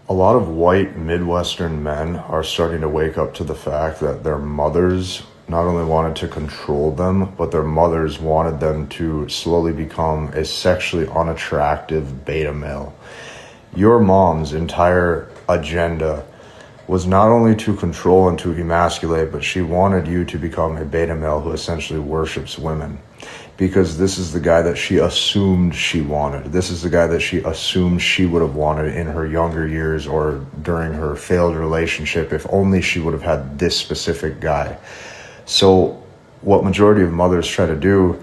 A lot of white Midwestern men are starting to wake up to the fact that their mothers not only wanted to control them, but their mothers wanted them to slowly become a sexually unattractive beta male. Your mom's entire agenda was not only to control and to emasculate, but she wanted you to become a beta male who essentially worships women. Because this is the guy that she assumed she wanted. This is the guy that she assumed she would have wanted in her younger years or during her failed relationship, if only she would have had this specific guy. So what majority of mothers try to do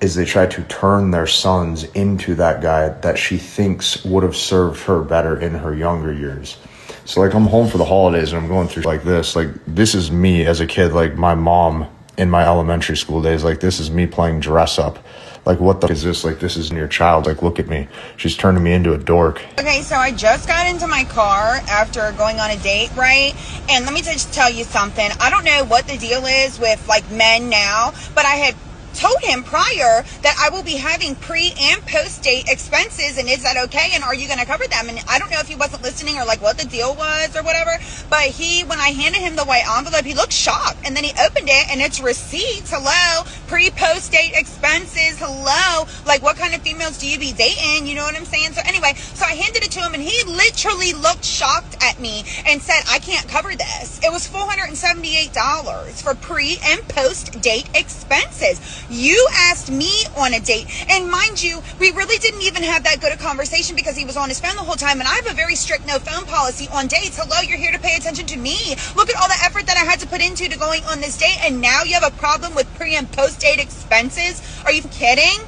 is they try to turn their sons into that guy that she thinks would have served her better in her younger years. So like I'm home for the holidays and I'm going through like this is me as a kid, like my mom in my elementary school days, like this is me playing dress up. Like what the is this? Like this is your child, like look at me. She's turning me into a dork. Okay, so I just got into my car after going on a date, right? And let me just tell you something. I don't know what the deal is with like men now, but I had told him prior that I will be having pre and post date expenses, and is that okay, and are you going to cover them? And I don't know if he wasn't listening or like what the deal was or whatever, but when I handed him the white envelope, he looked shocked, and then he opened it and it's receipts. Hello, pre post date expenses. Hello, like what kind of females do you be dating? You know what I'm saying? So anyway, so I handed it to him and he literally looked shocked at me and said, I can't cover this. It was $478 for pre and post date expenses. You asked me on a date, and mind you, we really didn't even have that good a conversation because he was on his phone the whole time, and I have a very strict no phone policy on dates. Hello, you're here to pay attention to me. Look at all the effort that I had to put into going on this date, and now you have a problem with pre and post date expenses? Are you kidding?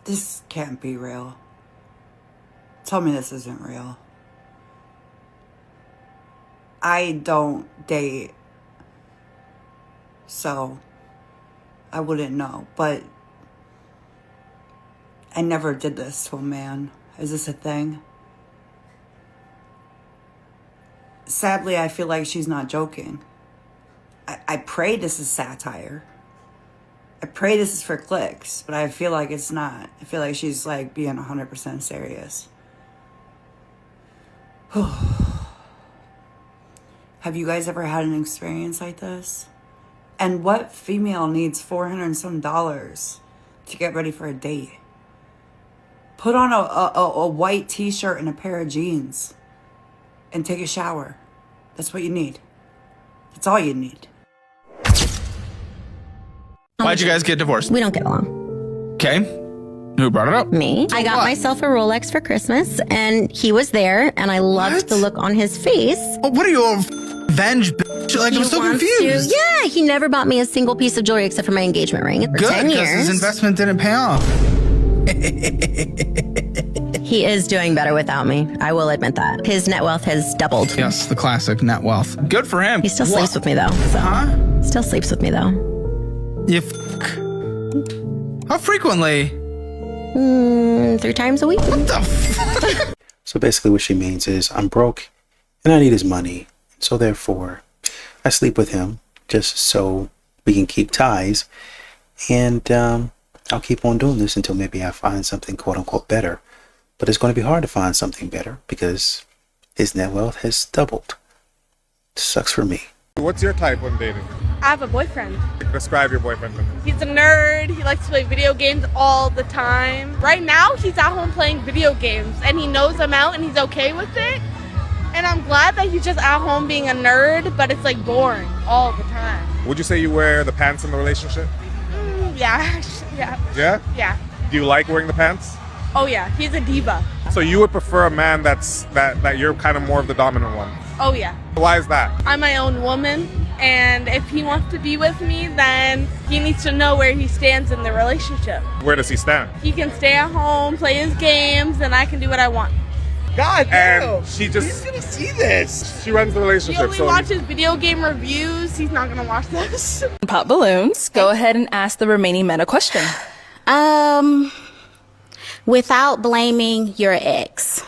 This can't be real. Tell me this isn't real. I don't date, so I wouldn't know, but I never did this to a man. Is this a thing? Sadly, I feel like she's not joking. I pray this is satire. I pray this is for clicks, but I feel like it's not. I feel like she's like being 100% serious. Have you guys ever had an experience like this? And what female needs $400 and some to get ready for a date? Put on a white t-shirt and a pair of jeans and take a shower. That's what you need. That's all you need. Why'd you guys get divorced? We don't get along. Okay. Who brought it up? Me. I got myself a Rolex for Christmas, and he was there, and I loved the look on his face. Oh, what are you, a venge bitch? Like, I'm so confused. Yeah, he never bought me a single piece of jewelry except for my engagement ring for 10 Good, years. because his investment didn't pay off. He is doing better without me. I will admit that. His net wealth has doubled. Yes, the classic net wealth. Good for him. He still sleeps with me, though. So. Huh? Still sleeps with me, though. You How frequently? 3 times a week. What the So basically what she means is I'm broke and I need his money. So therefore, I sleep with him just so we can keep ties. And I'll keep on doing this until maybe I find something quote unquote better. But it's going to be hard to find something better because his net wealth has doubled. Sucks for me. What's your type when dating? I have a boyfriend. Describe your boyfriend to me. He's a nerd. He likes to play video games all the time. Right now, he's at home playing video games, and he knows I'm out, and he's okay with it. And I'm glad that he's just at home being a nerd, but it's like boring all the time. Would you say you wear the pants in the relationship? Yeah, yeah. Yeah? Yeah. Do you like wearing the pants? Oh yeah, he's a diva. So you would prefer a man that you're kind of more of the dominant one? Oh yeah. Why is that? I'm my own woman, and if he wants to be with me, then he needs to know where he stands in the relationship. Where does he stand? He can stay at home, play his games, and I can do what I want. God, and she just... He's gonna see this. She runs the He relationship, only so... watches video game reviews. He's not gonna watch this. Pop balloons. Go ahead and ask the remaining men a question. Without blaming your ex,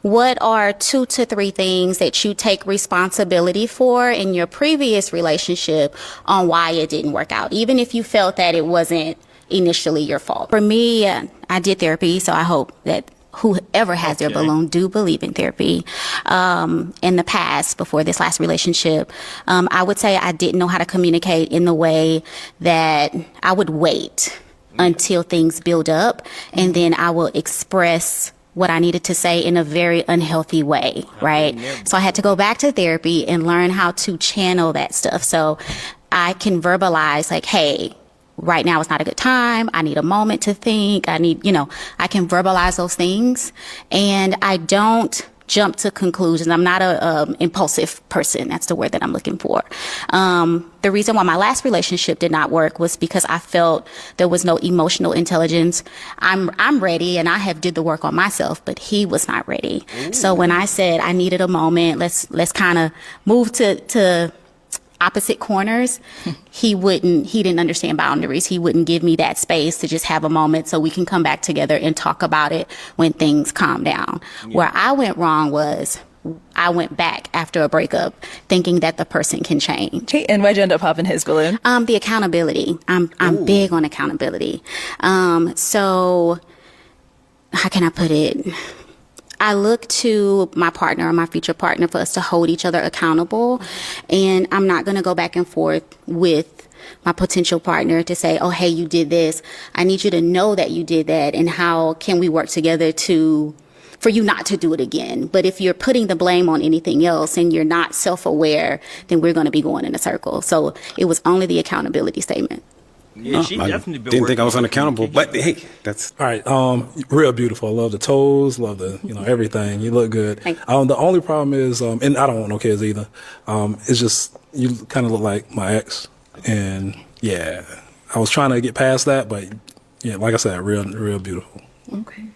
what are 2 to 3 things that you take responsibility for in your previous relationship on why it didn't work out, even if you felt that it wasn't initially your fault? For me, I did therapy, so I hope that whoever has their balloon do believe in therapy. In the past, before this last relationship, I would say I didn't know how to communicate in the way that I would wait until things build up, and then I will express what I needed to say in a very unhealthy way, right? So I had to go back to therapy and learn how to channel that stuff. So I can verbalize like, hey, right now is not a good time. I need a moment to think. I can verbalize those things, and I don't jump to conclusions. I'm not a impulsive person. That's the word that I'm looking for. The reason why my last relationship did not work was because I felt there was no emotional intelligence. I'm ready, and I have did the work on myself, but he was not ready. Ooh. So when I said I needed a moment, let's kind of move to opposite corners, he didn't understand boundaries. He wouldn't give me that space to just have a moment so we can come back together and talk about it when things calm down. Yeah. Where I went wrong was I went back after a breakup thinking that the person can change. Hey, and why'd you end up popping his balloon? The accountability. I'm big on accountability. So how can I put it? I look to my partner or my future partner for us to hold each other accountable. And I'm not going to go back and forth with my potential partner to say, oh, hey, you did this. I need you to know that you did that. And how can we work together for you not to do it again? But if you're putting the blame on anything else and you're not self-aware, then we're going to be going in a circle. So it was only the accountability statement. Yeah, she definitely didn't think I was unaccountable, but hey, that's all right. Real beautiful. I love the toes, love the everything. You look good. The only problem is, and I don't want no kids either. It's just you kind of look like my ex, and yeah, I was trying to get past that, but yeah, like I said, real beautiful.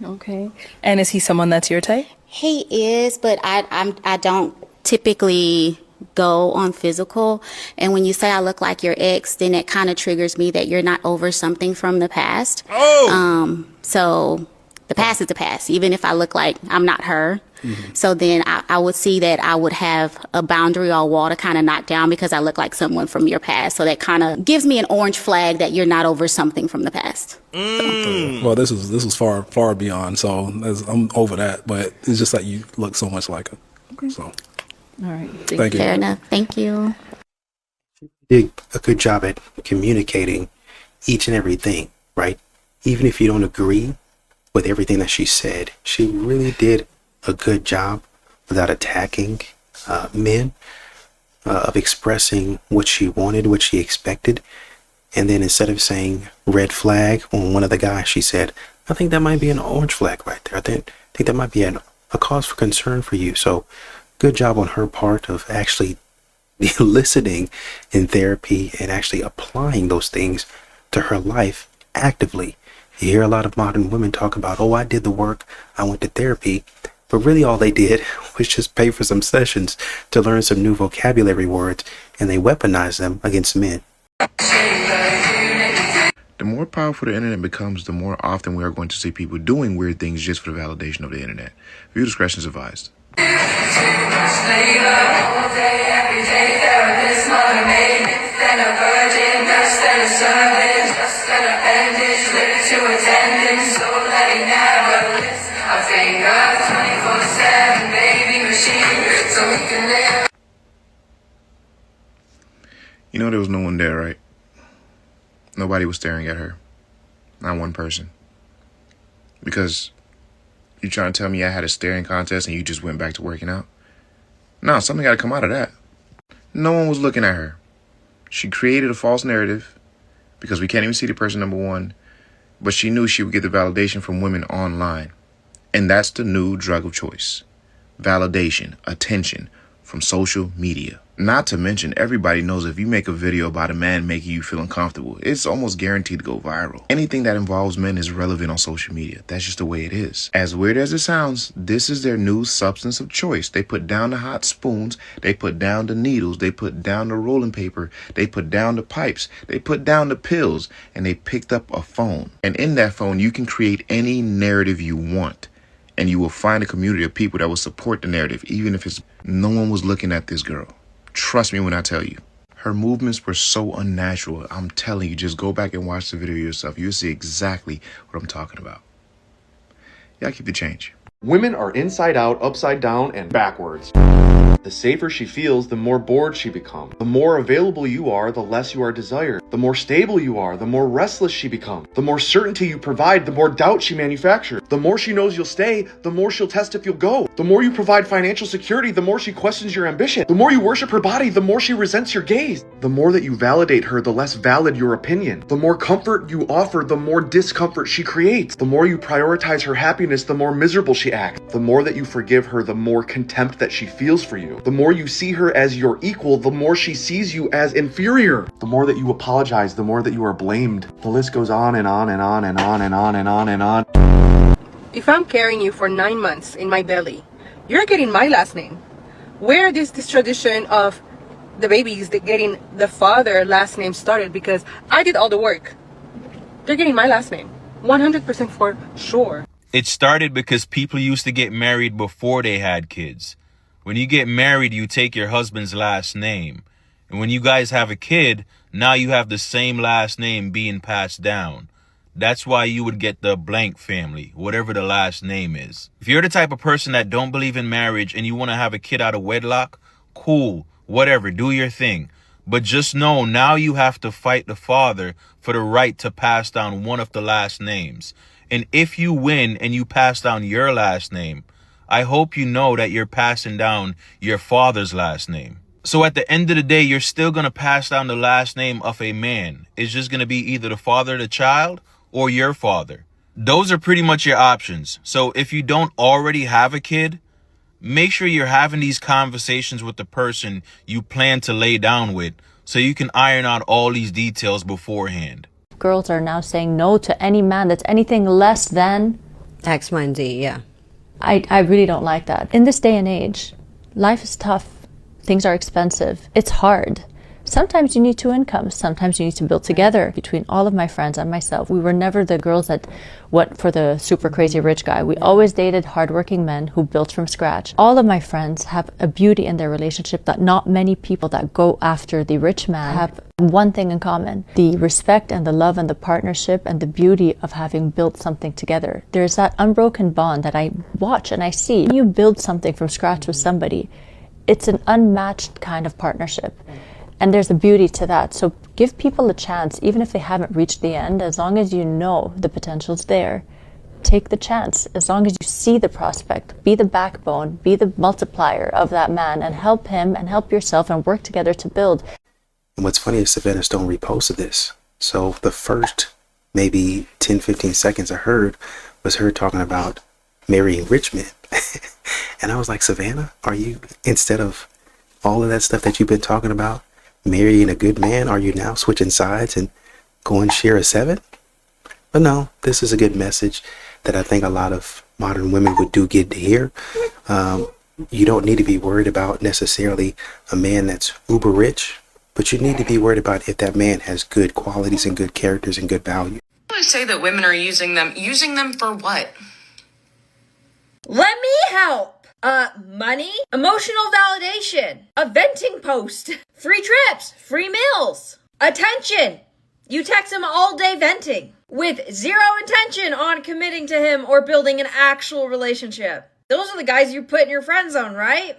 Okay. And is he someone that's your type? He is, but I don't typically go on physical. And when you say I look like your ex, then it kind of triggers me that you're not over something from the past. So the past is the past, even if I look like I'm not her. Mm-hmm. So then I would see that I would have a boundary or wall to kind of knock down because I look like someone from your past. So that kind of gives me an orange flag that you're not over something from the past. Well, this is far beyond. So I'm over that, but it's just that you look so much like her. Okay. So. All right. Thank you. Fair enough. Thank you. She did a good job at communicating each and everything, right? Even if you don't agree with everything that she said, she really did a good job without attacking men, of expressing what she wanted, what she expected. And then instead of saying red flag on one of the guys, she said, I think that might be an orange flag right there. I think that might be a cause for concern for you. So good job on her part of actually listening in therapy and actually applying those things to her life actively. You hear a lot of modern women talk about, oh, I did the work, I went to therapy, but really all they did was just pay for some sessions to learn some new vocabulary words, and they weaponize them against men. The more powerful the internet becomes, the more often we are going to see people doing weird things just for the validation of the internet. Viewer discretion is advised. You know there was no one there, right? Nobody was staring at her. Not one person. Because you trying to tell me I had a staring contest and you just went back to working out? No, something got to come out of that. No one was looking at her. She created a false narrative because we can't even see the person, number one. But she knew she would get the validation from women online. And that's the new drug of choice. Validation, attention from social media. Not to mention, everybody knows if you make a video about a man making you feel uncomfortable, it's almost guaranteed to go viral. Anything that involves men is relevant on social media. That's just the way it is. As weird as it sounds, this is their new substance of choice. They put down the hot spoons, they put down the needles, they put down the rolling paper, they put down the pipes, they put down the pills, and they picked up a phone. And in that phone, you can create any narrative you want. And you will find a community of people that will support the narrative, even if it's no one was looking at this girl. Trust me when I tell you. Her movements were so unnatural. I'm telling you, just go back and watch the video yourself. You'll see exactly what I'm talking about. Yeah, I keep the change. Women are inside out, upside down, and backwards. The safer she feels, the more bored she becomes. The more available you are, the less you are desired. The more stable you are, the more restless she becomes. The more certainty you provide, the more doubt she manufactures. The more she knows you'll stay, the more she'll test if you'll go. The more you provide financial security, the more she questions your ambition. The more you worship her body, the more she resents your gaze. The more that you validate her, the less valid your opinion. The more comfort you offer, the more discomfort she creates. The more you prioritize her happiness, the more miserable she acts. The more that you forgive her, the more contempt that she feels for you. The more you see her as your equal, the more she sees you as inferior. The more that you apologize, the more that you are blamed. The list goes on and on and on and on and on and on and on. If I'm carrying you for 9 months in my belly, you're getting my last name. Where is this tradition of the babies getting the father last name started? Because I did all the work. They're getting my last name. 100% for sure. It started because people used to get married before they had kids. When you get married, you take your husband's last name. And when you guys have a kid, now you have the same last name being passed down. That's why you would get the blank family, whatever the last name is. If you're the type of person that don't believe in marriage and you want to have a kid out of wedlock, cool, whatever, do your thing. But just know now you have to fight the father for the right to pass down one of the last names. And if you win and you pass down your last name, I hope you know that you're passing down your father's last name. So at the end of the day, you're still going to pass down the last name of a man. It's just going to be either the father of the child or your father. Those are pretty much your options. So if you don't already have a kid, make sure you're having these conversations with the person you plan to lay down with so you can iron out all these details beforehand. Girls are now saying no to any man that's anything less than X, Y, and Z, yeah. I really don't like that. In this day and age, life is tough. Things are expensive. It's hard. Sometimes you need two incomes. Sometimes you need to build together. Between all of my friends and myself, we were never the girls that went for the super crazy rich guy. We always dated hardworking men who built from scratch. All of my friends have a beauty in their relationship that not many people that go after the rich man have one thing in common: the respect and the love and the partnership and the beauty of having built something together. There's that unbroken bond that I watch and I see. When you build something from scratch with somebody, it's an unmatched kind of partnership. And there's a beauty to that. So give people a chance, even if they haven't reached the end, as long as you know the potential's there. Take the chance. As long as you see the prospect, be the backbone, be the multiplier of that man and help him and help yourself and work together to build. And what's funny is Savannah Stone reposted this. So the first maybe 10, 15 seconds I heard was her talking about marrying rich men. And I was like, Savannah, are you, instead of all of that stuff that you've been talking about, marrying a good man, are you now switching sides and going share a 7? But no, this is a good message that I think a lot of modern women would do get to hear. You don't need to be worried about necessarily a man that's uber rich, but you need to be worried about if that man has good qualities and good characters and good value. I say that women are using them for what? Let me help. Money, emotional validation, a venting post, free trips, free meals, attention. You text him all day venting with zero intention on committing to him or building an actual relationship. Those are the guys you put in your friend zone, right?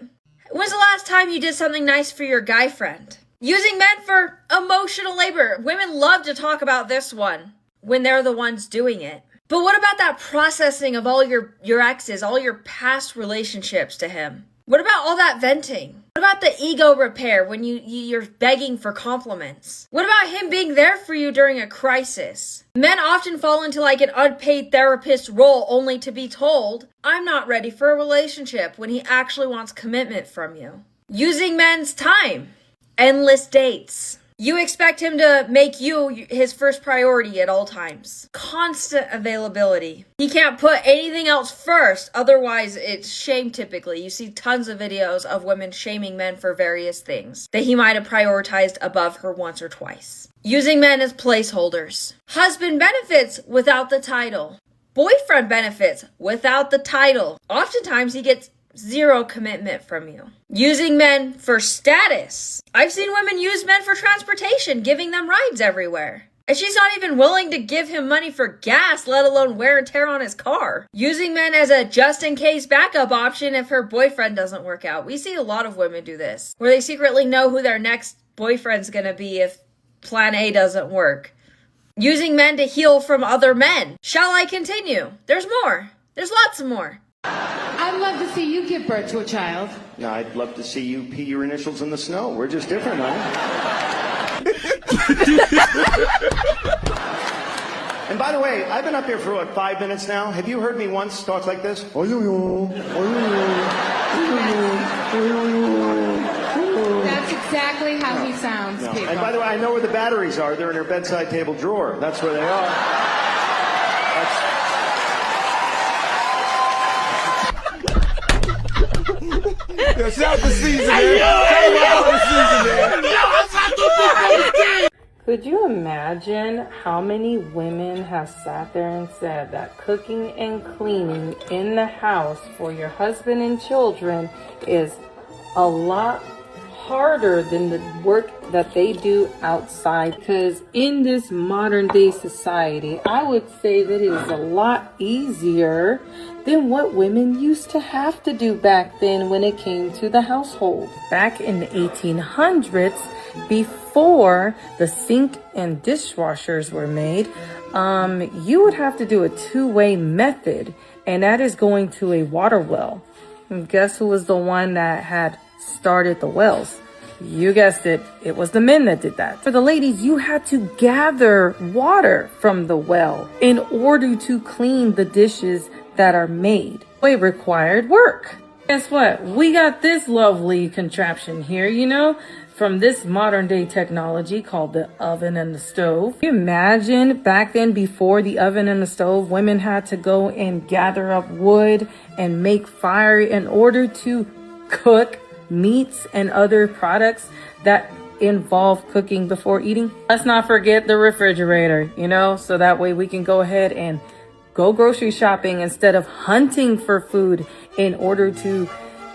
When's the last time you did something nice for your guy friend? Using men for emotional labor. Women love to talk about this one when they're the ones doing it. But what about that processing of all your exes, all your past relationships to him? What about all that venting? What about the ego repair when you're begging for compliments? What about him being there for you during a crisis? Men often fall into like an unpaid therapist role only to be told, I'm not ready for a relationship, when he actually wants commitment from you. Using men's time. Endless dates. You expect him to make you his first priority at all times. Constant availability. He can't put anything else first, otherwise it's shame typically. You see tons of videos of women shaming men for various things that he might have prioritized above her once or twice. Using men as placeholders. Husband benefits without the title. Boyfriend benefits without the title. Oftentimes he gets zero commitment from you. Using men for status. I've seen women use men for transportation, giving them rides everywhere. And she's not even willing to give him money for gas, let alone wear and tear on his car. Using men as a just-in-case backup option if her boyfriend doesn't work out. We see a lot of women do this, where they secretly know who their next boyfriend's gonna be if plan A doesn't work. Using men to heal from other men. Shall I continue? There's more. There's lots more. I'd love to see you give birth to a child. Yeah, I'd love to see you pee your initials in the snow. We're just different, honey. And by the way, I've been up here for what, 5 minutes now? Have you heard me once talk like this? That's exactly how he sounds, No. people. And by the way, I know where the batteries are. They're in her bedside table drawer. That's where they are. Shout the season, man. Shout the season, man. Could you imagine how many women have sat there and said that cooking and cleaning in the house for your husband and children is a lot harder than the work that they do outside? Because in this modern day society, I would say that it is a lot easier than what women used to have to do back then when it came to the household. Back in the 1800s, before the sink and dishwashers were made, you would have to do a two-way method, and that is going to a water well. And guess who was the one that had started the wells? You guessed it, it was the men that did that. For the ladies, you had to gather water from the well in order to clean the dishes that are made. It required work. Guess what? We got this lovely contraption here, you know, from this modern day technology called the oven and the stove. Can you imagine back then, before the oven and the stove, women had to go and gather up wood and make fire in order to cook meats and other products that involve cooking before eating. Let's not forget the refrigerator, you know, so that way we can go ahead and go grocery shopping instead of hunting for food in order to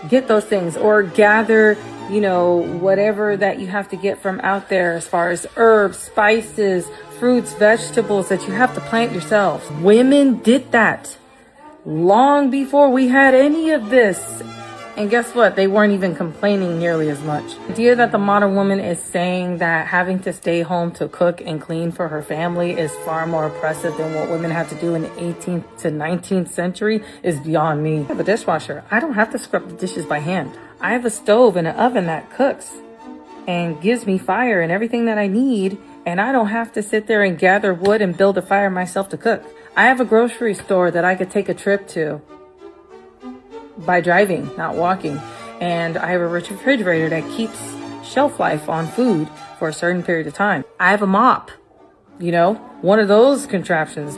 get those things, or gather, you know, whatever that you have to get from out there as far as herbs, spices, fruits, vegetables that you have to plant yourselves. Women did that long before we had any of this. And guess what? They weren't even complaining nearly as much. The idea that the modern woman is saying that having to stay home to cook and clean for her family is far more oppressive than what women had to do in the 18th to 19th century is beyond me. I have a dishwasher. I don't have to scrub the dishes by hand. I have a stove and an oven that cooks and gives me fire and everything that I need, and I don't have to sit there and gather wood and build a fire myself to cook. I have a grocery store that I could take a trip to by driving, not walking. And I have a refrigerator that keeps shelf life on food for a certain period of time. I have a mop, you know, one of those contraptions.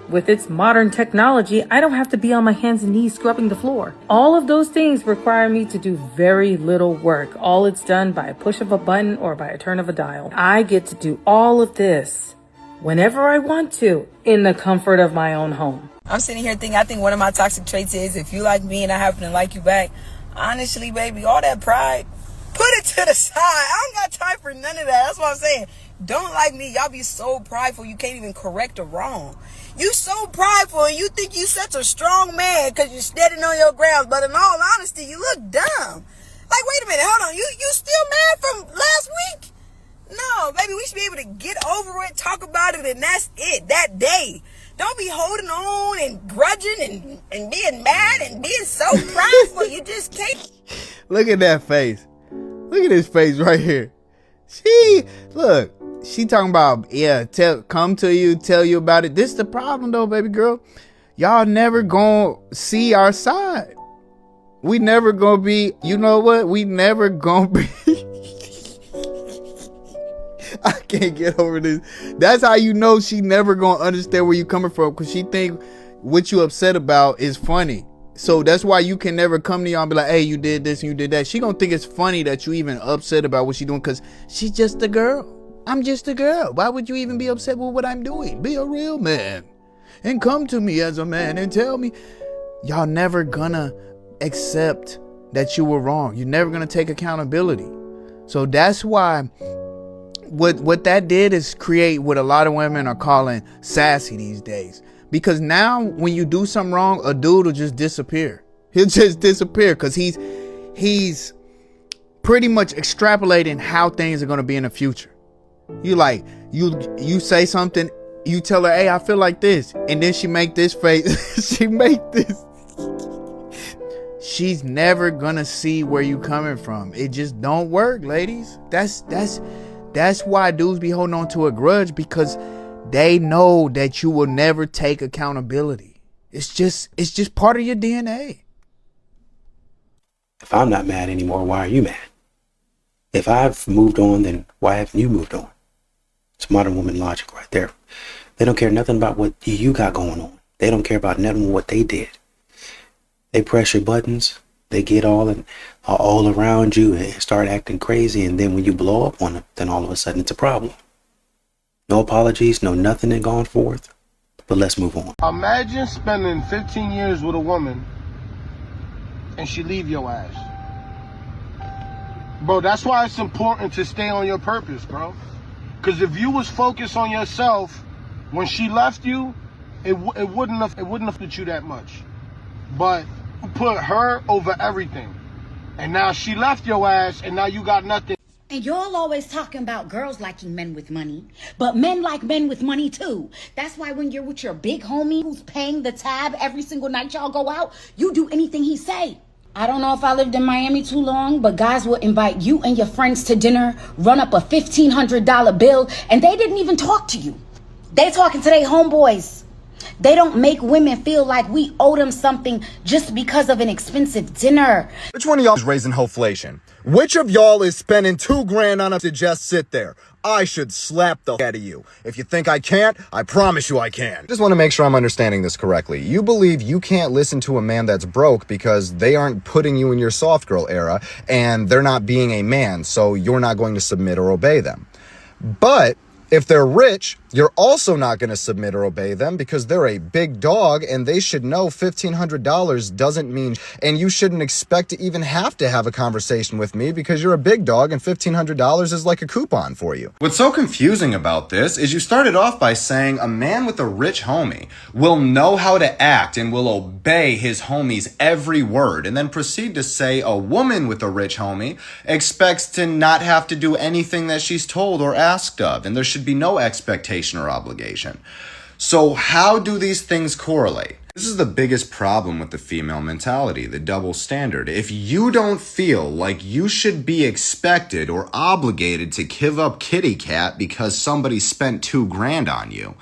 With its modern technology, I don't have to be on my hands and knees scrubbing the floor. All of those things require me to do very little work. All it's done by a push of a button or by a turn of a dial. I get to do all of this whenever I want to in the comfort of my own home. I'm sitting here thinking, I think one of my toxic traits is if you like me and I happen to like you back, honestly, baby, all that pride, put it to the side. I don't got time for none of that. That's what I'm saying. Don't like me. Y'all be so prideful you can't even correct a wrong. You so prideful and you think you such a strong man because you're standing on your grounds. But in all honesty, you look dumb. Like, wait a minute. Hold on. You still mad from last week? No, baby, we should be able to get over it, talk about it, and that's it, that day. Don't be holding on and grudging and being mad and being so prideful. You just can't. Look at that face. Look at his face right here. She talking about, come to you, tell you about it. This is the problem though, baby girl. Y'all never gonna see our side. We never gonna be, you know what? We never gonna be. I can't get over this. That's how you know she never gonna understand where you coming from, because she think what you upset about is funny. So that's why you can never come to y'all and be like, hey, you did this and you did that. She gonna think it's funny that you even upset about what she doing, because she's just a girl. I'm just a girl. Why would you even be upset with what I'm doing? Be a real man and come to me as a man and tell me. Y'all never gonna accept that you were wrong. You're never gonna take accountability. So that's why what that did is create what a lot of women are calling sassy these days. Because now when you do something wrong, a dude will just disappear. He'll just disappear because he's pretty much extrapolating how things are going to be in the future. You say something, you tell her, hey, I feel like this, and then she make this face. She make this. She's never gonna see where you coming from. It just don't work, ladies. That's why dudes be holding on to a grudge, because they know that you will never take accountability. It's just part of your DNA. If I'm not mad anymore, why are you mad? If I've moved on, then why haven't you moved on? It's modern woman logic right there. They don't care nothing about what you got going on. They don't care about nothing what they did. They press your buttons. They get all around you and start acting crazy. And then when you blow up on them, then all of a sudden it's a problem. No apologies, no nothing had gone forth. But let's move on. Imagine spending 15 years with a woman and she leave your ass. Bro, that's why it's important to stay on your purpose, bro. Because if you was focused on yourself when she left you, it wouldn't have affected you that much. But you put her over everything. And now she left your ass, and now you got nothing. And y'all always talking about girls liking men with money, but men like men with money too. That's why when you're with your big homie who's paying the tab every single night y'all go out, you do anything he say. I don't know if I lived in Miami too long, but guys will invite you and your friends to dinner, run up a $1,500 bill, and they didn't even talk to you. They talking to their homeboys. They don't make women feel like we owe them something just because of an expensive dinner. Which one of y'all is raising hoflation? Which of y'all is spending $2,000 on us to just sit there? I should slap the out of you. If you think I can't, I promise you I can. Just want to make sure I'm understanding this correctly. You believe you can't listen to a man that's broke because they aren't putting you in your soft girl era and they're not being a man, so you're not going to submit or obey them. But if they're rich, you're also not going to submit or obey them because they're a big dog and they should know $1,500 doesn't mean, and you shouldn't expect to even have to have a conversation with me because you're a big dog and $1,500 is like a coupon for you. What's so confusing about this is you started off by saying a man with a rich homie will know how to act and will obey his homie's every word, and then proceed to say a woman with a rich homie expects to not have to do anything that she's told or asked of, and there should be no expectation or obligation. So how do these things correlate? This is the biggest problem with the female mentality, the double standard. If you don't feel like you should be expected or obligated to give up kitty cat because somebody spent $2,000 on you,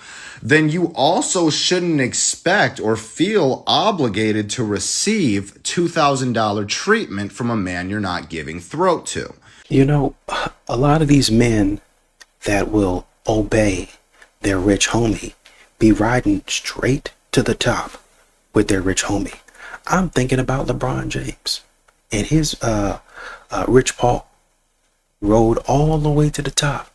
then you also shouldn't expect or feel obligated to receive $2,000 treatment from a man you're not giving throat to. You know, a lot of these men that will obey their rich homie be riding straight to the top with their rich homie. I'm thinking about LeBron James and his Rich Paul rode all the way to the top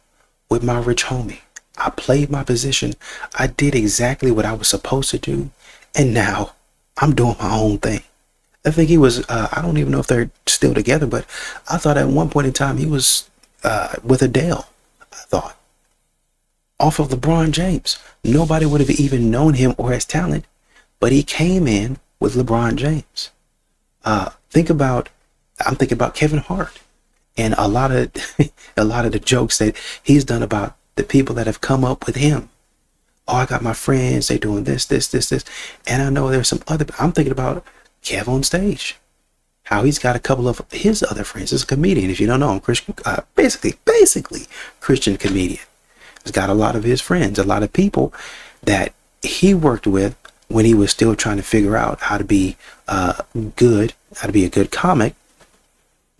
with my rich homie. I played my position. I did exactly what I was supposed to do, and now I'm doing my own thing. I think he was, I don't even know if they're still together, but I thought at one point in time he was with Adele, I thought. Off of LeBron James. Nobody would have even known him or his talent, but he came in with LeBron James. I'm thinking about Kevin Hart and a lot of the jokes that he's done about the people that have come up with him. Oh, I got my friends, they doing this. And I know there's some other, I'm thinking about Kev on stage. How he's got a couple of his other friends as a comedian. If you don't know him, Christian, basically Christian comedian. He's got a lot of his friends, a lot of people that he worked with when he was still trying to figure out how to be good, how to be a good comic.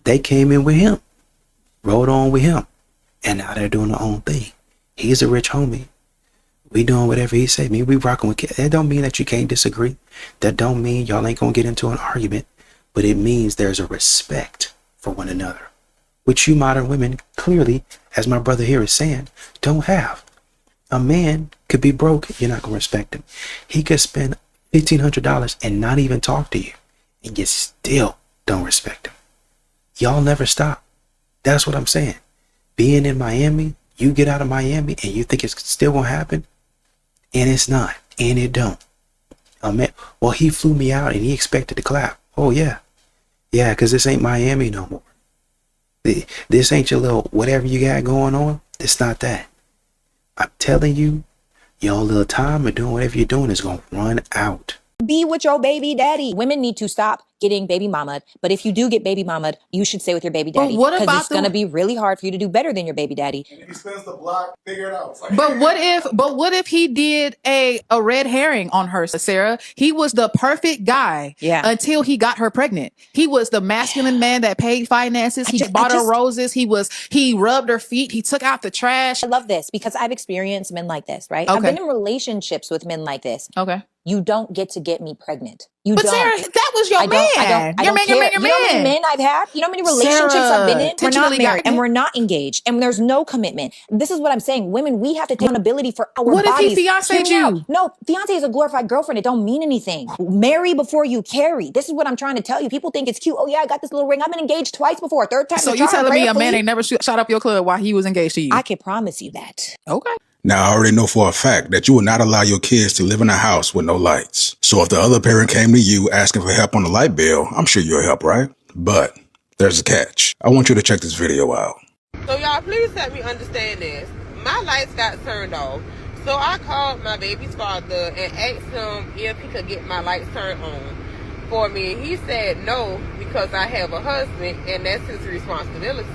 They came in with him, rode on with him, and now they're doing their own thing. He's a rich homie. We doing whatever he say. We rocking with kids. That don't mean that you can't disagree. That don't mean y'all ain't gonna get into an argument, but it means there's a respect for one another, which you modern women clearly, as my brother here is saying, don't have. A man could be broke, you're not gonna respect him. He could spend $1,500 and not even talk to you, and you still don't respect him. Y'all never stop. That's what I'm saying. Being in Miami, You get out of Miami and you think it's still gonna happen, and it's not, and it don't. Man, well, he flew me out and he expected to clap. Oh yeah, because this ain't Miami no more. This ain't your little whatever you got going on. It's not that. I'm telling you, your little time of doing whatever you're doing is gonna run out. Be with your baby daddy. Women need to stop getting baby mamaed. But if you do get baby mamaed, you should stay with your baby daddy. what Because about it's going to be really hard for you to do better than your baby daddy. He spins the block, figure it out. But what if he did a red herring on her, Sarah? He was the perfect guy until he got her pregnant. He was the masculine man that paid finances. He bought her roses. He rubbed her feet. He took out the trash. I love this because I've experienced men like this, right? Okay. I've been in relationships with men like this. Okay. You don't get to get me pregnant. But Sarah, that was your man. Your man. You know how many men I've had? You know how many relationships I've been in? We're not married and we're not engaged and there's no commitment. This is what I'm saying. Women, we have to take accountability for our bodies. What if he fiancé'd you? No, fiancé is a glorified girlfriend. It don't mean anything. Marry before you carry. This is what I'm trying to tell you. People think it's cute. Oh yeah, I got this little ring. I've been engaged twice before. Third time. So you telling me a man ain't never shot up your club while he was engaged to you? I can promise you that. Okay. Now, I already know for a fact that you will not allow your kids to live in a house with no lights. So if the other parent came to you asking for help on the light bill, I'm sure you'll help, right? But there's a catch. I want you to check this video out. So y'all, please help me understand this. My lights got turned off. So I called my baby's father and asked him if he could get my lights turned on for me. He said no, because I have a husband and that's his responsibility.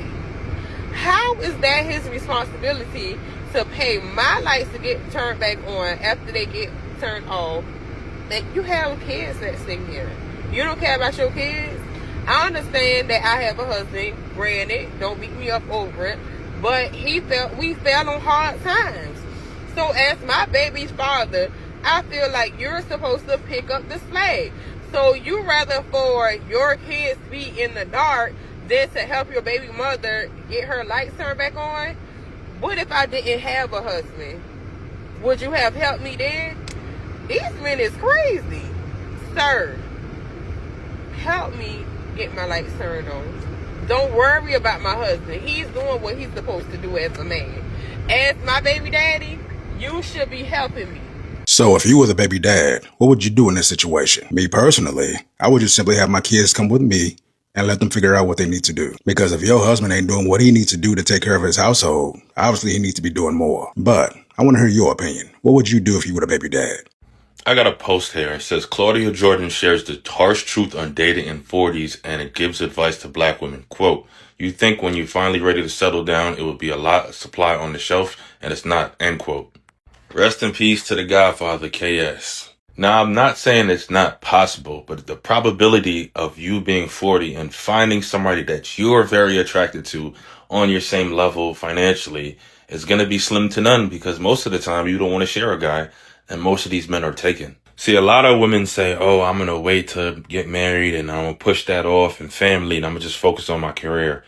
How is that his responsibility to pay my lights to get turned back on after they get turned off? That you have kids that stay here. You don't care about your kids. I understand that I have a husband, granted, don't beat me up over it, but we fell on hard times. So as my baby's father, I feel like you're supposed to pick up the slack. So you rather for your kids be in the dark than to help your baby mother get her lights turned back on? What if I didn't have a husband? Would you have helped me then? These men is crazy. Sir, help me get my lights turned on. Don't worry about my husband. He's doing what he's supposed to do as a man. As my baby daddy, you should be helping me. So if you were the baby dad, what would you do in this situation? Me personally, I would just simply have my kids come with me and let them figure out what they need to do. Because if your husband ain't doing what he needs to do to take care of his household, obviously he needs to be doing more. But I want to hear your opinion. What would you do if you were the baby dad? I got a post here. It says Claudia Jordan shares the harsh truth on dating in 40s and it gives advice to black women. Quote, you think when you're finally ready to settle down, it will be a lot of supply on the shelf, and it's not, end quote. Rest in peace to the Godfather, KS. Now, I'm not saying it's not possible, but the probability of you being 40 and finding somebody that you're very attracted to on your same level financially is going to be slim to none, because most of the time you don't want to share a guy, and most of these men are taken. See, a lot of women say, oh, I'm going to wait to get married and I'm going to push that off and family and I'm going to just focus on my career.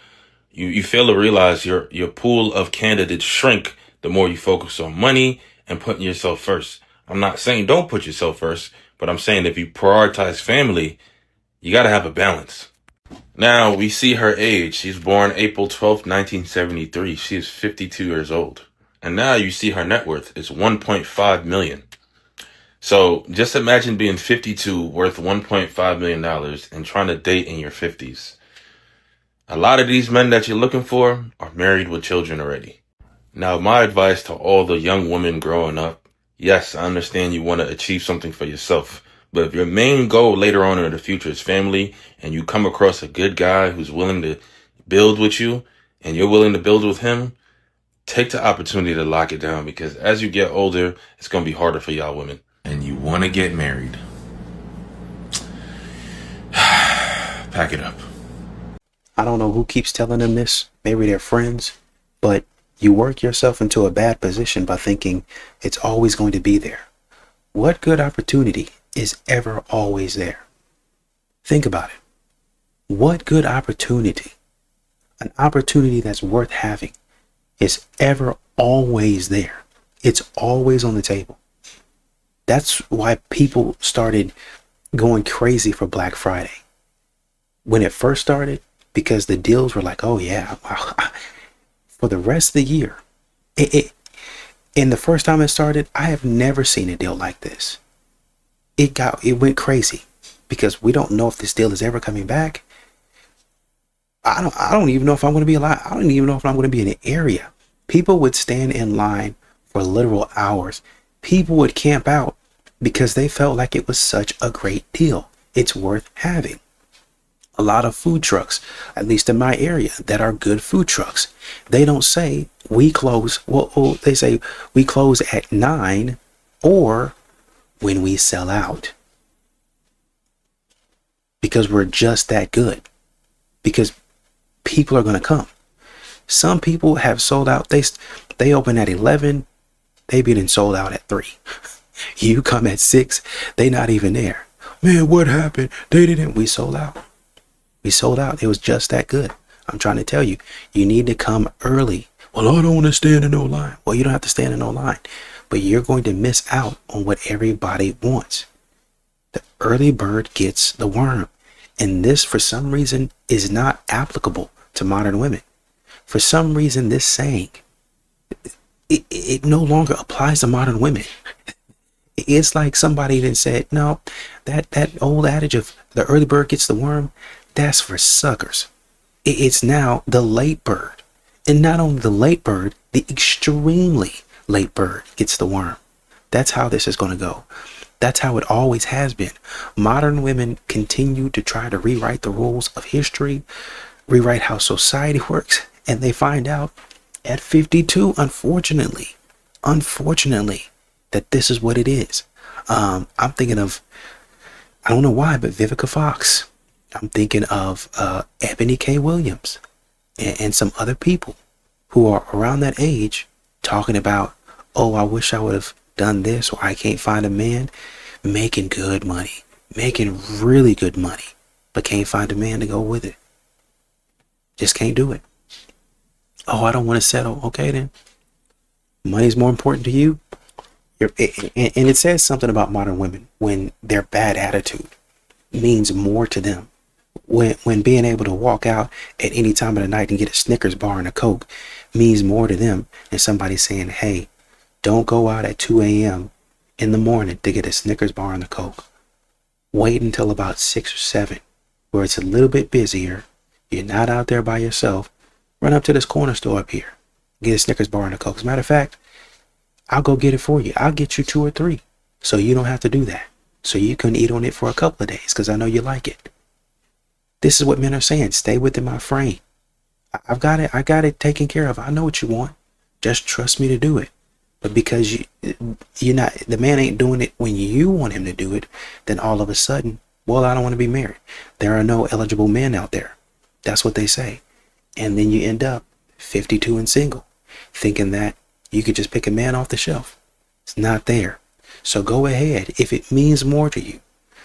You fail to realize your pool of candidates shrink the more you focus on money and putting yourself first. I'm not saying don't put yourself first, but I'm saying if you prioritize family, you got to have a balance. Now, we see her age. She's born April 12th, 1973. She is 52 years old. And now you see her net worth is $1.5 million. So just imagine being 52 worth $1.5 million and trying to date in your 50s. A lot of these men that you're looking for are married with children already. Now, my advice to all the young women growing up, yes, I understand you want to achieve something for yourself. But if your main goal later on in the future is family and you come across a good guy who's willing to build with you and you're willing to build with him, take the opportunity to lock it down, because as you get older, it's going to be harder for y'all women. And you want to get married. Pack it up. I don't know who keeps telling them this. Maybe they're friends. But you work yourself into a bad position by thinking it's always going to be there. What good opportunity is ever always there? Think about it. What good opportunity, an opportunity that's worth having, is ever always there? It's always on the table. That's why people started going crazy for Black Friday. When it first started, because the deals were like, oh yeah, wow. For the rest of the year, And the first time it started, I have never seen a deal like this. It went crazy because we don't know if this deal is ever coming back. I don't even know if I'm going to be alive. I don't even know if I'm going to be in the area. People would stand in line for literal hours. People would camp out because they felt like it was such a great deal. It's worth having. A lot of food trucks, at least in my area, that are good food trucks. They don't say we close. Well, they say we close at 9 or when we sell out. Because we're just that good. Because people are going to come. Some people have sold out. They open at 11. They been sold out at 3. You come at 6. They not even there. Man, what happened? They didn't. We sold out. We sold out. It was just that good. I'm trying to tell you, you need to come early. Well, I don't want to stand in no line. Well, you don't have to stand in no line, but you're going to miss out on what everybody wants. The early bird gets the worm. And this, for some reason, is not applicable to modern women. For some reason, this saying, it no longer applies to modern women. It's like somebody then said, no, that old adage of the early bird gets the worm, that's for suckers. It's now the late bird. And not only the late bird, the extremely late bird gets the worm. That's how this is going to go. That's how it always has been. Modern women continue to try to rewrite the rules of history, rewrite how society works, and they find out at 52, unfortunately, that this is what it is. I'm thinking of, I don't know why, but Vivica Fox. I'm thinking of Ebony K. Williams and some other people who are around that age talking about, oh, I wish I would have done this, or I can't find a man, making good money, making really good money, but can't find a man to go with it. Just can't do it. Oh, I don't want to settle. Okay, then. Money's more important to you. And it says something about modern women when their bad attitude means more to them. When being able to walk out at any time of the night and get a Snickers bar and a Coke means more to them than somebody saying, hey, don't go out at 2 a.m. in the morning to get a Snickers bar and a Coke. Wait until about 6 or 7 where it's a little bit busier. You're not out there by yourself. Run up to this corner store up here. Get a Snickers bar and a Coke. As a matter of fact, I'll go get it for you. I'll get you 2 or 3 so you don't have to do that. So you can eat on it for a couple of days because I know you like it. This is what men are saying. Stay within my frame. I got it taken care of. I know what you want. Just trust me to do it. But because you're not, the man ain't doing it when you want him to do it, then all of a sudden, well, I don't want to be married. There are no eligible men out there. That's what they say. And then you end up 52 and single, thinking that you could just pick a man off the shelf. It's not there. So go ahead, if it means more to you,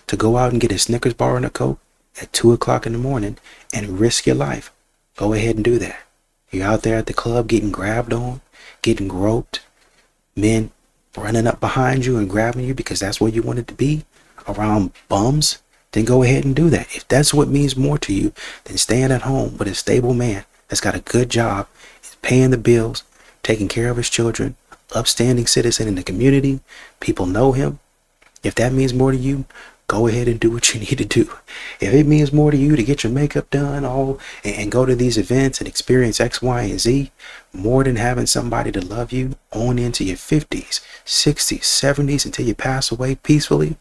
to go out and get a Snickers bar and a Coke at 2 o'clock in the morning and risk your life. Go ahead and do that. You're out there at the club getting grabbed on, getting groped, men running up behind you and grabbing you because that's where you wanted to be, around bums, then go ahead and do that. If that's what means more to you than staying at home with a stable man that's got a good job, is paying the bills, taking care of his children, upstanding citizen in the community, people know him. If that means more to you, go ahead and do what you need to do. If it means more to you to get your makeup done and go to these events and experience X, Y, and Z, more than having somebody to love you on into your 50s, 60s, 70s until you pass away peacefully,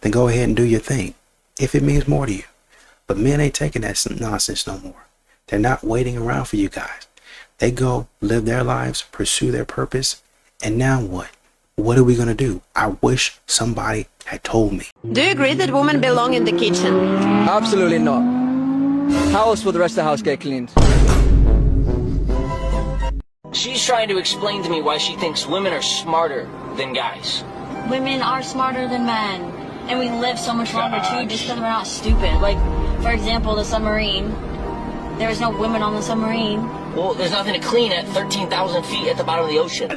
then go ahead and do your thing. If it means more to you. But men ain't taking that nonsense no more. They're not waiting around for you guys. They go live their lives, pursue their purpose, and now what? What are we going to do? I wish somebody had told me. Do you agree that women belong in the kitchen? Absolutely not. How else will the rest of the house get cleaned? She's trying to explain to me why she thinks women are smarter than guys. Women are smarter than men. And we live so much longer too just because we're not stupid. Like, for example, the submarine. There was no women on the submarine. Well, there's nothing to clean at 13,000 feet at the bottom of the ocean.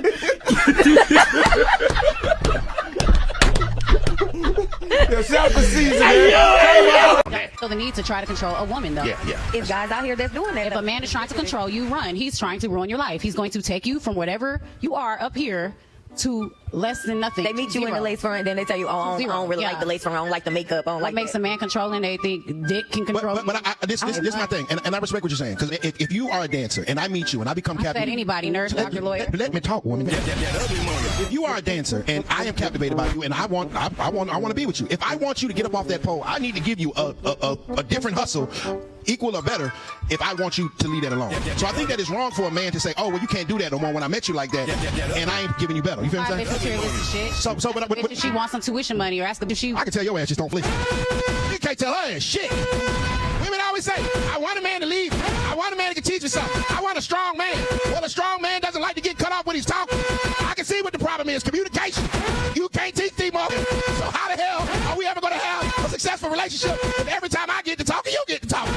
So the need to try to control a woman, though. Yeah. It's guys out here that's doing that. If a man is trying to control you, run. He's trying to ruin your life. He's going to take you from whatever you are up here to less than nothing. They meet you in the lace front, and then they tell you, I don't really like the lace front. I don't like the makeup. I don't what like makes that. a man controlling? They think dick can control. But this is my thing, and I respect what you're saying, because if you are a dancer and I meet you and I become captivated, anybody, nurse, doctor, lawyer. Let me talk, woman. If you are a dancer and I am captivated by you and I want to be with you, if I want you to get up off that pole, I need to give you a different hustle, equal or better, if I want you to leave that alone. So I think that is wrong for a man to say, oh, well, you can't do that no more when I met you like that, and I ain't giving you better. You feel what I'm saying? Did she want some tuition money, or ask her, did she? I can tell your ass just don't fleece. You can't tell her ass shit. Women always say, I want a man to leave. I want a man that can teach me something. I want a strong man. Well, a strong man doesn't like to get cut off when he's talking. I can see what the problem is, communication. You can't teach teamwork. So how the hell are we ever going to have a successful relationship if every time I get to talking, you get to talking?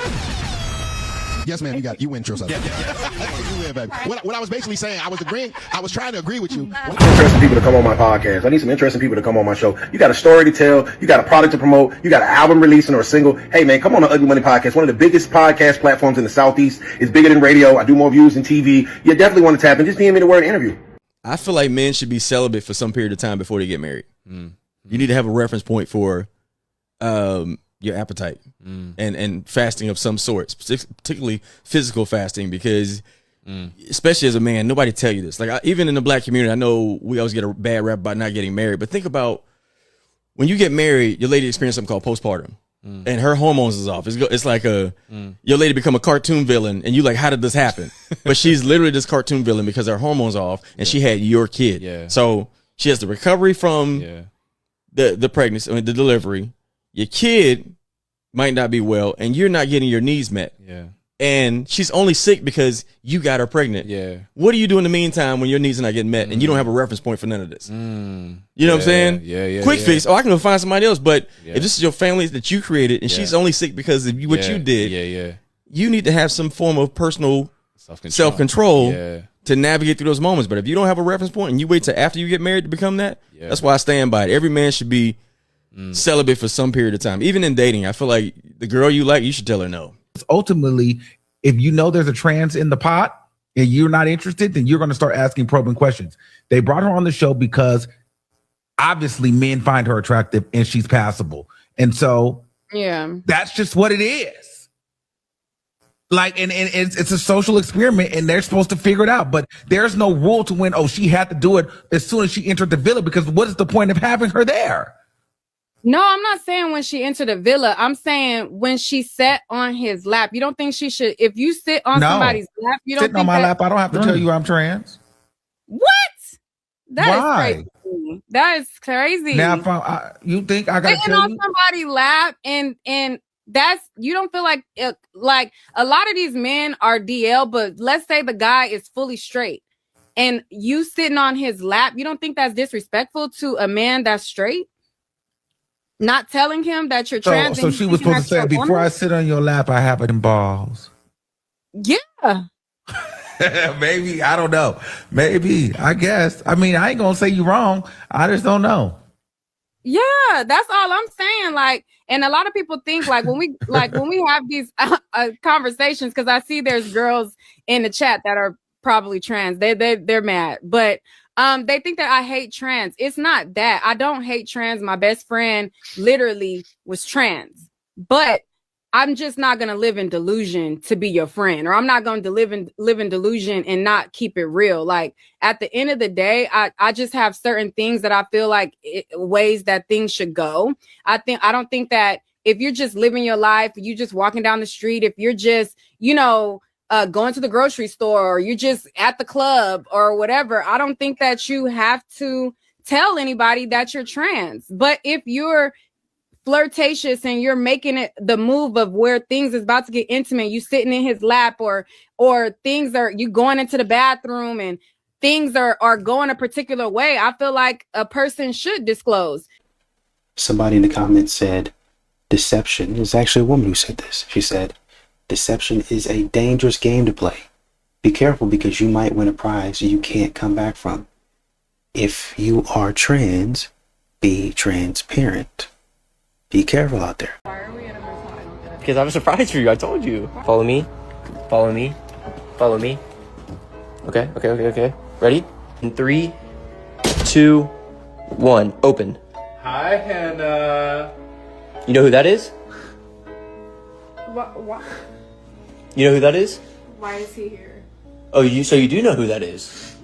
Yes, ma'am, you win, Trisha. You win, baby. What I was basically saying, I was trying to agree with you. Interesting people to come on my podcast. I need some interesting people to come on my show. You got a story to tell, you got a product to promote, you got an album releasing or a single. Hey man, come on the Ugly Money Podcast. One of the biggest podcast platforms in the Southeast. It's bigger than radio. I do more views than TV. You definitely want to tap in. Just DM me the word interview. I feel like men should be celibate for some period of time before they get married. You need to have a reference point for your appetite and fasting of some sorts, particularly physical fasting, because especially as a man, nobody tell you this. Like even in the black community, I know we always get a bad rap about not getting married, but think about when you get married, your lady experiences something called postpartum. And her hormones is off. It's like your lady become a cartoon villain, and you like, how did this happen? But she's literally this cartoon villain because her hormones off, and she had your kid. Yeah. So she has the recovery from the pregnancy, the delivery. Your kid might not be well, and you're not getting your needs met. Yeah. And she's only sick because you got her pregnant. Yeah. What do you do in the meantime when your needs are not getting met and you don't have a reference point for none of this? You know what I'm saying? Yeah. Quick fix. Oh, I can go find somebody else. But if this is your family that you created and she's only sick because of what you did, you need to have some form of personal self-control to navigate through those moments. But if you don't have a reference point and you wait till after you get married to become that, that's why I stand by it. Every man should be celibate for some period of time. Even in dating, I feel like the girl you like, you should tell her no. Ultimately, if you know there's a trans in the pot and you're not interested, then you're going to start asking probing questions. They brought her on the show because obviously men find her attractive and she's passable. And so that's just what it is. Like, and it's a social experiment and they're supposed to figure it out. But there's no rule to when, she had to do it as soon as she entered the villa, because what is the point of having her there? No, I'm not saying when she entered the villa. I'm saying when she sat on his lap. You don't think she should? If you sit on somebody's lap, you don't sitting on my lap. I don't have to tell you I'm trans. What? That is crazy. That is crazy. Now, if you think I got sitting on somebody's lap and that's, you don't feel like a lot of these men are DL, but let's say the guy is fully straight and you sitting on his lap. You don't think that's disrespectful to a man that's straight? Not telling him that you're trans. So she was supposed to say, before I sit on your lap, I have it in balls. Yeah. Maybe. I don't know. Maybe. I guess. I mean, I ain't going to say you wrong. I just don't know. Yeah, that's all I'm saying. Like, and a lot of people think when we have these conversations, because I see there's girls in the chat that are probably trans. They're mad. But they think that I hate trans. It's not that. I don't hate trans. My best friend literally was trans. But I'm just not going to live in delusion to be your friend, or I'm not going to live in delusion and not keep it real. Like at the end of the day, I just have certain things that I feel like ways that things should go. I don't think that if you're just living your life, you just walking down the street, if you're just, going to the grocery store, or you're just at the club or whatever, I don't think that you have to tell anybody that you're trans. But if you're flirtatious and you're making it the move of where things is about to get intimate, you sitting in his lap, or things are, you going into the bathroom and things are going a particular way, I feel like a person should disclose. Somebody in the comments said, deception. Is actually a woman who said this. She said, deception is a dangerous game to play. Be careful, because you might win a prize you can't come back from. If you are trans, Be transparent. Be careful out there. Because I have a surprise for you. I told you. Follow me. Follow me. Follow me. Okay. Ready? In 3, 2, 1. Open. Hi, Hannah. You know who that is? What? You know who that is? Why is he here? Oh, so you do know who that is?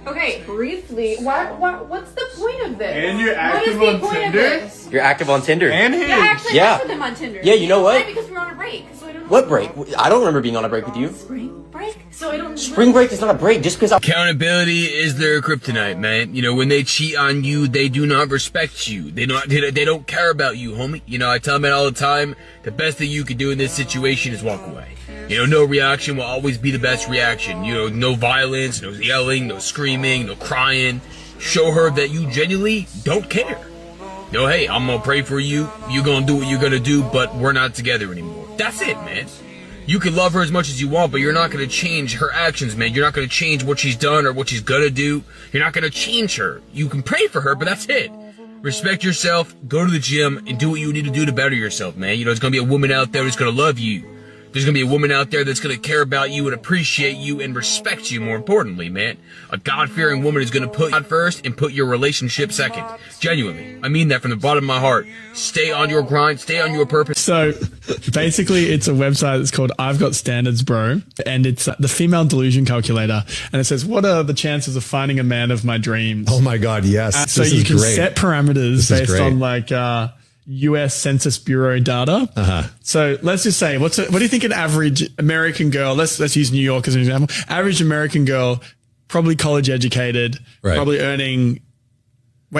Okay, briefly. What's the point of this? And you're What is active the on point of Tinder? this? You're active on Tinder. And him. Yeah, I actually matched with him on Tinder. Yeah, you know what? Why? Because we're on a break. So I don't know. What break? I don't remember being on a break with you. Spring break? So I don't. Spring break is not a break. Just because Accountability is their kryptonite, man. You know, when they cheat on you, they do not respect you. They don't care about you, homie. You know, I tell them all the time, the best thing you can do in this situation is walk away. You know, no reaction will always be the best reaction. You know, no violence, no yelling, no screaming, no crying. Show her that you genuinely don't care. You know, hey, I'm gonna pray for you. You're gonna do what you're gonna do, but we're not together anymore. That's it, man. You can love her as much as you want, but you're not gonna change her actions, man. You're not gonna change what she's done or what she's gonna do. You're not gonna change her. You can pray for her, but that's it. Respect yourself, go to the gym, and do what you need to do to better yourself, man. You know, there's gonna be a woman out there who's gonna love you. There's gonna be a woman out there that's gonna care about you and appreciate you and respect you, more importantly, man. A God-fearing woman is gonna put God first and put your relationship second. Genuinely. I mean that from the bottom of my heart. Stay on your grind, stay on your purpose. So basically it's a website that's called I've Got Standards, Bro. And it's the female delusion calculator. And it says, what are the chances of finding a man of my dreams? Oh my God, yes. So you can set parameters based on like, US Census Bureau data. So let's just say, what do you think an average American girl, let's use New York as an example, average American girl, probably college educated, probably earning,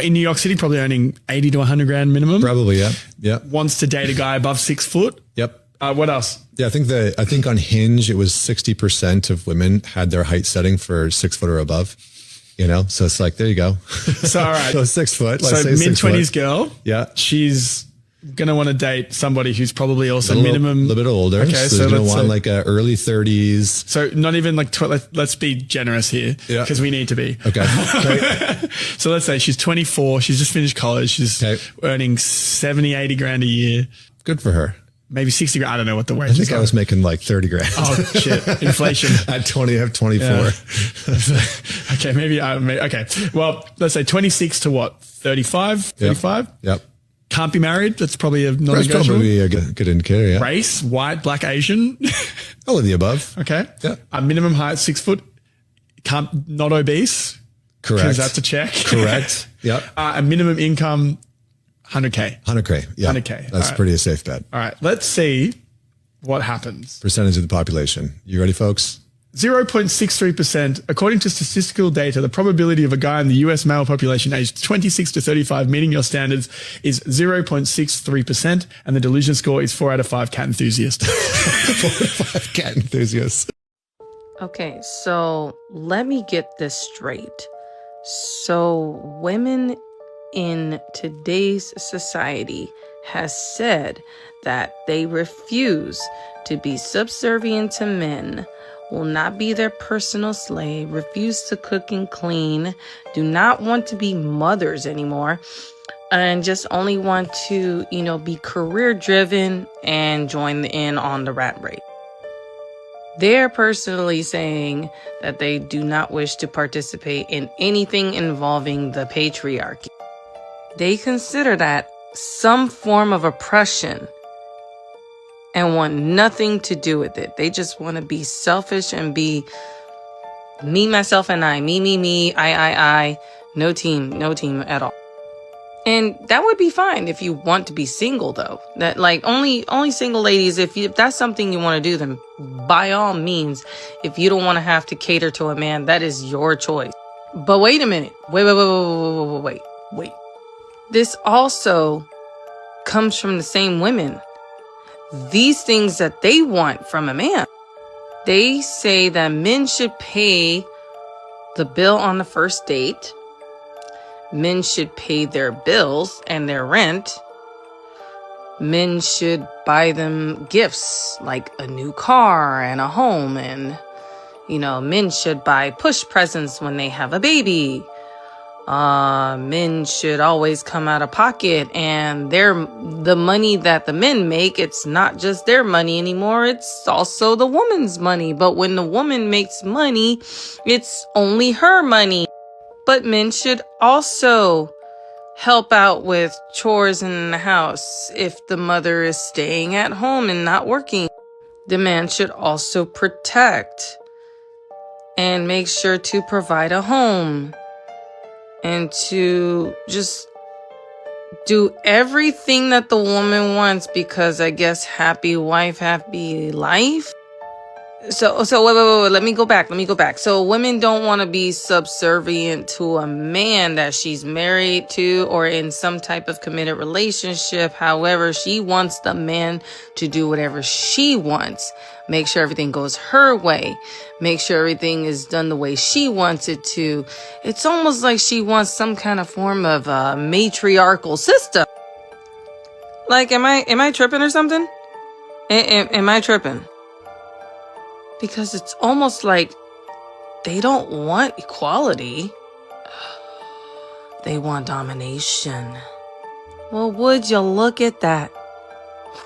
in New York City, probably earning 80 to 100 grand minimum. Probably, yeah. Wants to date a guy above 6 foot. Yep. What else? Yeah, I think on Hinge, it was 60% of women had their height setting for 6 foot or above. You know, so it's like, there you go. So, all right. So 6 foot. So mid-20s girl. Yeah. She's going to want to date somebody who's probably also a little bit older. Okay, so you're going to want like early 30s. So not even like, let's be generous here because we need to be. Okay. So let's say she's 24. She's just finished college. She's earning 70, 80 grand a year. Good for her. Maybe 60 grand. I don't know what the wage is. I think I was making like 30 grand. Oh shit. Inflation. At 20, I have 24. Yeah. Okay. Maybe okay. Well, let's say 26 to what? 35, 35. Yep. Can't be married. That's probably a non-negotiable. That's probably a good indicator. Yeah. Race, white, black, Asian. All of the above. Okay. Yeah. Minimum height, 6 foot. Not obese. Correct. Because that's a check. Correct. Yep. A minimum income, 100K. 100K. Yeah. 100K. That's pretty a safe bet. All right. Let's see what happens. Percentage of the population. You ready, folks? 0.63%. According to statistical data, the probability of a guy in the US male population aged 26 to 35 meeting your standards is 0.63%. And the delusion score is 4 out of 5 cat enthusiasts. 4 out of 5 cat enthusiasts. Okay, so let me get this straight. So women in today's society has said that they refuse to be subservient to men, will not be their personal slave, refuse to cook and clean, do not want to be mothers anymore, and just only want to, be career driven and join in on the rat race. They're personally saying that they do not wish to participate in anything involving the patriarchy. They consider that some form of oppression and want nothing to do with it. They just want to be selfish and be me, myself, and I. Me, I. No team at all. And that would be fine if you want to be single, though. That only single ladies, if that's something you want to do, then by all means, if you don't want to have to cater to a man, that is your choice. But wait a minute. Wait. This also comes from the same women. These things that they want from a man. They say that men should pay the bill on the first date. Men should pay their bills and their rent. Men should buy them gifts like a new car and a home. And, men should buy push presents when they have a baby. men should always come out of pocket, and the money that the men make, it's not just their money anymore, it's also the woman's money. But when the woman makes money, it's only her money. But men should also help out with chores in the house if the mother is staying at home and not working. The man should also protect and make sure to provide a home and to just do everything that the woman wants, because I guess happy wife, happy life. So wait, let me go back. So women don't want to be subservient to a man that she's married to or in some type of committed relationship. However, she wants the man to do whatever she wants. Make sure everything goes her way. Make sure everything is done the way she wants it to. It's almost like she wants some kind of form of matriarchal system. Like, am I tripping or something? Am I tripping? Because it's almost like they don't want equality. They want domination. Well, would you look at that?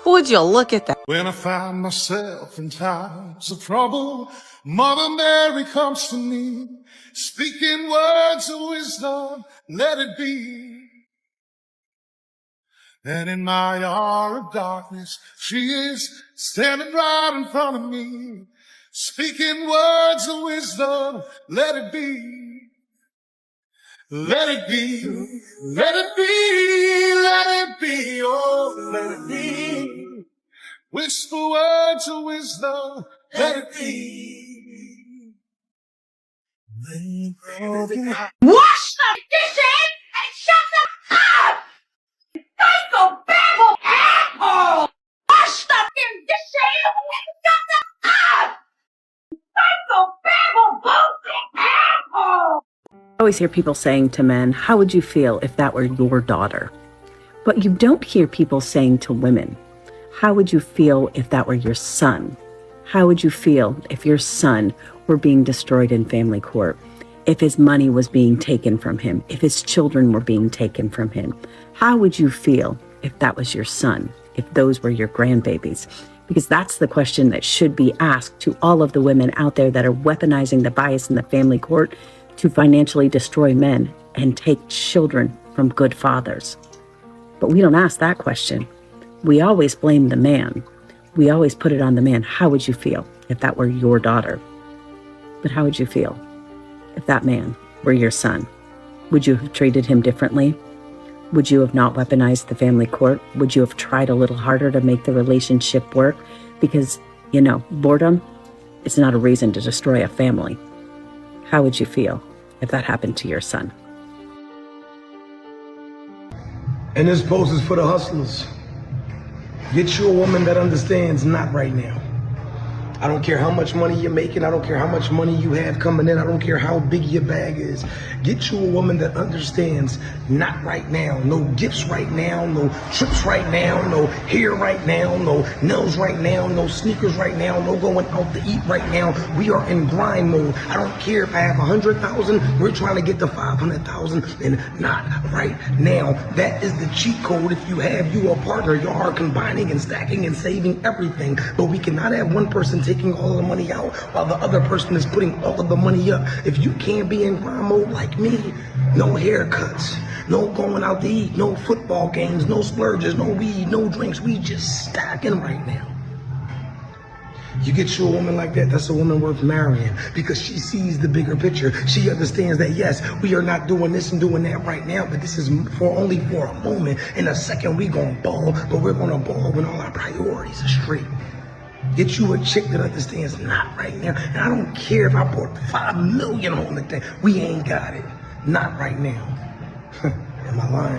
Would you look at that? When I find myself in times of trouble, Mother Mary comes to me, speaking words of wisdom, let it be. And in my hour of darkness, she is standing right in front of me, speaking words of wisdom, let it be. Let it be, let it be, let it be, oh, let it be. Whisper words of wisdom, let it be. Wash the dishes and shut them up! Psychobabble asshole! Wash the dishes and shut them up! Psychobabble bullshit asshole! I always hear people saying to men, how would you feel if that were your daughter? But you don't hear people saying to women, how would you feel if that were your son? How would you feel if your son were being destroyed in family court? If his money was being taken from him? If his children were being taken from him? How would you feel if that was your son? If those were your grandbabies? Because that's the question that should be asked to all of the women out there that are weaponizing the bias in the family court to financially destroy men and take children from good fathers. But we don't ask that question. We always blame the man. We always put it on the man. How would you feel if that were your daughter? But how would you feel if that man were your son? Would you have treated him differently? Would you have not weaponized the family court? Would you have tried a little harder to make the relationship work? Because, boredom is not a reason to destroy a family. How would you feel if that happened to your son? And this post is for the hustlers. Get you a woman that understands not right now. I don't care how much money you're making. I don't care how much money you have coming in. I don't care how big your bag is. Get you a woman that understands not right now. No gifts right now. No trips right now. No hair right now. No nails right now. No sneakers right now. No going out to eat right now. We are in grind mode. I don't care if I have 100,000. We're trying to get to 500,000 and not right now. That is the cheat code. If you have you a partner, you are combining and stacking and saving everything. But we cannot have one person taking all of the money out while the other person is putting all of the money up. If you can't be in grind mode like me, no haircuts, no going out to eat, no football games, no splurges, no weed, no drinks. We just stacking right now. You get you a woman like that, that's a woman worth marrying because she sees the bigger picture. She understands that, yes, we are not doing this and doing that right now, but this is only for a moment. In a second, we gonna ball, but we're gonna ball when all our priorities are straight. Get you a chick that understands not right now. And I don't care if I bought 5 million on the thing. We ain't got it. Not right now. Am I lying?